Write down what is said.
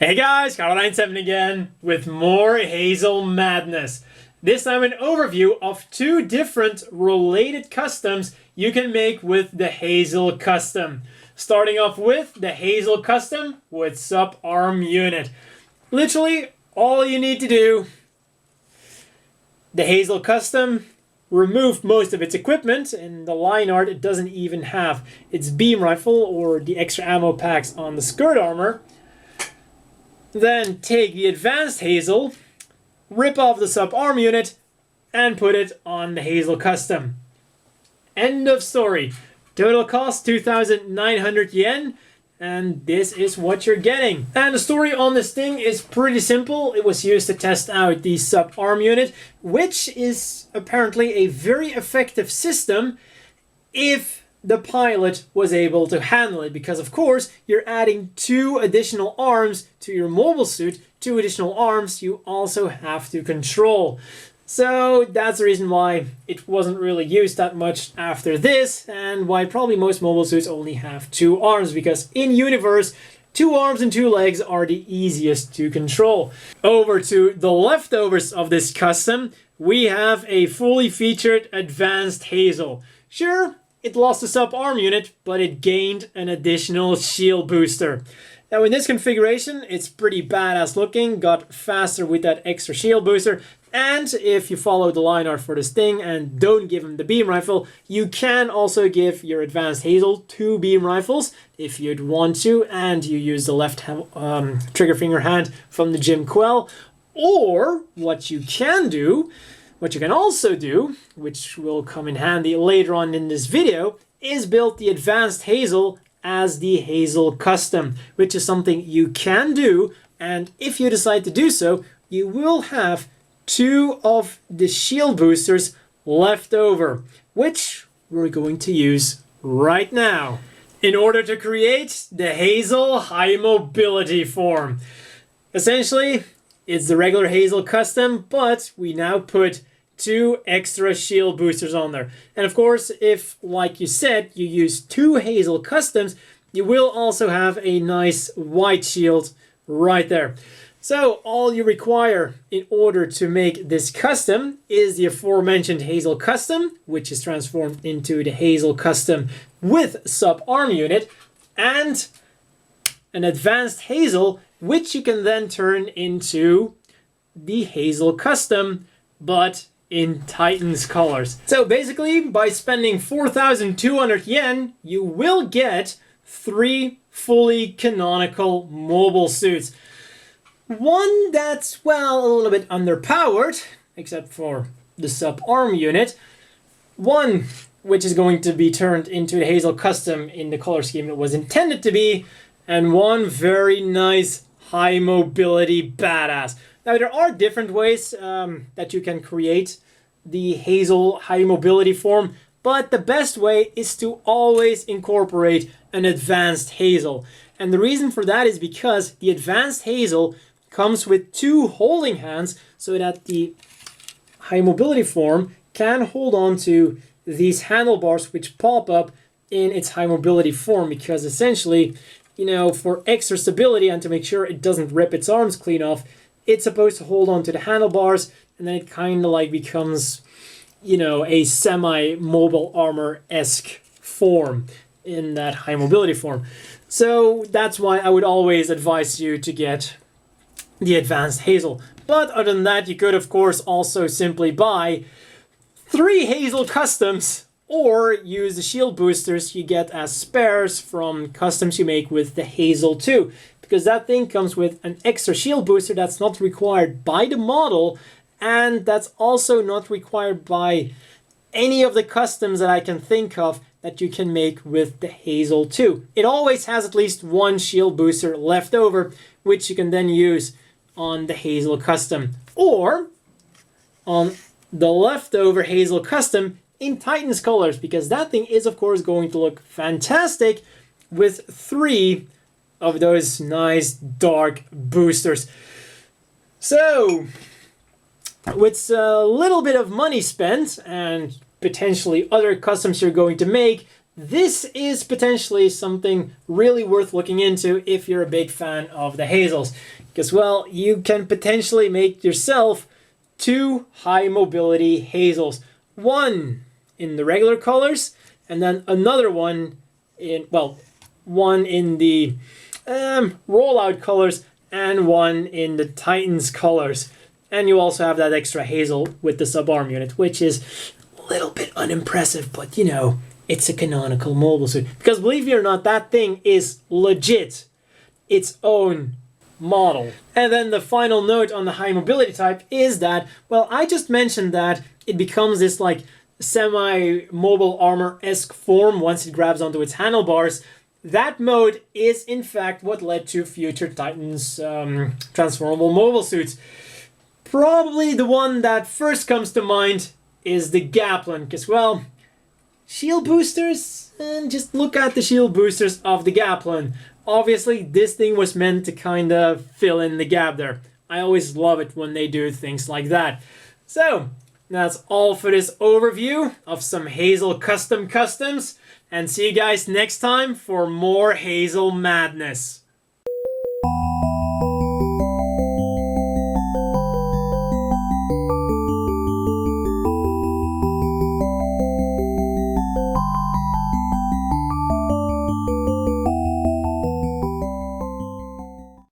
Hey guys, Carl97 again with more Hazel Madness. This time an overview of two different related customs you can make with the Hazel custom. Starting off with the Hazel custom with Subarm unit. Literally all you need to do, the Hazel custom removed most of its equipment. In the line art it doesn't even have its beam rifle or the extra ammo packs on the skirt armor. Then take the advanced Hazel, rip off the Subarm unit, and put it on the Hazel custom. End of story. Total cost 2,900 yen, and this is what you're getting. And the story on this thing is pretty simple. It was used to test out the Subarm unit, which is apparently a very effective system if the pilot was able to handle it, because of course you're adding 2 additional arms to your mobile suit, 2 additional arms you also have to control. So that's the reason why it wasn't really used that much after this, and why probably most mobile suits only have 2 arms, because in universe 2 arms and 2 legs are the easiest to control. Over to the leftovers of this custom, we have a fully featured advanced Hazel. Sure, it lost the Subarm unit, but it gained an additional shield booster. Now in this configuration, it's pretty badass looking, got faster with that extra shield booster, and if you follow the line art for this thing and don't give him the beam rifle, you can also give your advanced Hazel 2 beam rifles if you'd want to, and you use the left trigger finger hand from the Jim Quell. Or what you can also do, which will come in handy later on in this video, is build the advanced Hazel as the Hazel custom, which is something you can do, and if you decide to do so, you will have 2 of the shield boosters left over, which we're going to use right now in order to create the Hazel high mobility form. Essentially, it's the regular Hazel custom, but we now put 2 extra shield boosters on there. And of course, if, like you said, you use 2 Hazel customs, you will also have a nice white shield right there. So all you require in order to make this custom is the aforementioned Hazel custom, which is transformed into the Hazel custom with Subarm unit, and an advanced Hazel, which you can then turn into the Hazel custom, but in Titan's colors. So basically, by spending 4,200 yen, you will get 3 fully canonical mobile suits. One that's, well, a little bit underpowered, except for the Subarm unit. One which is going to be turned into the Hazel custom in the color scheme it was intended to be, and one very nice high mobility badass. Now there are different ways that you can create the Hazel high mobility form, but the best way is to always incorporate an advanced Hazel. And the reason for that is because the advanced Hazel comes with 2 holding hands so that the high mobility form can hold on to these handlebars which pop up in its high mobility form, because essentially, you know, for extra stability and to make sure it doesn't rip its arms clean off, it's supposed to hold on to the handlebars, and then it kind of like becomes, you know, a semi-mobile armor-esque form in that high mobility form. So that's why I would always advise you to get the advanced Hazel. But other than that, you could of course also simply buy 3 Hazel customs, or use the shield boosters you get as spares from customs you make with the Hazel 2. Because that thing comes with an extra shield booster that's not required by the model, and that's also not required by any of the customs that I can think of that you can make with the Hazel 2. It always has at least 1 shield booster left over, which you can then use on the Hazel custom, or on the leftover Hazel custom in Titan's colors, because that thing is of course going to look fantastic with 3 of those nice dark boosters. So with a little bit of money spent and potentially other customs you're going to make, this is potentially something really worth looking into if you're a big fan of the Hazels. Because, well, you can potentially make yourself 2 high mobility Hazels. One in the regular colors, and then another one in, well, one in the rollout colors, and one in the Titans colors. And you also have that extra Hazel with the Subarm unit, which is a little bit unimpressive, but you know, it's a canonical mobile suit. Because believe it or not, that thing is legit its own model. And then the final note on the high mobility type is that, well, I just mentioned that it becomes this like semi-mobile armor-esque form once it grabs onto its handlebars. That mode is in fact what led to future Titans transformable mobile suits. Probably the one that first comes to mind is the Gaplin, because, well, shield boosters, and just look at the shield boosters of the Gaplin. Obviously, this thing was meant to kind of fill in the gap there. I always love it when they do things like that. So, that's all for this overview of some Hazel custom customs. And see you guys next time for more Hazel Madness.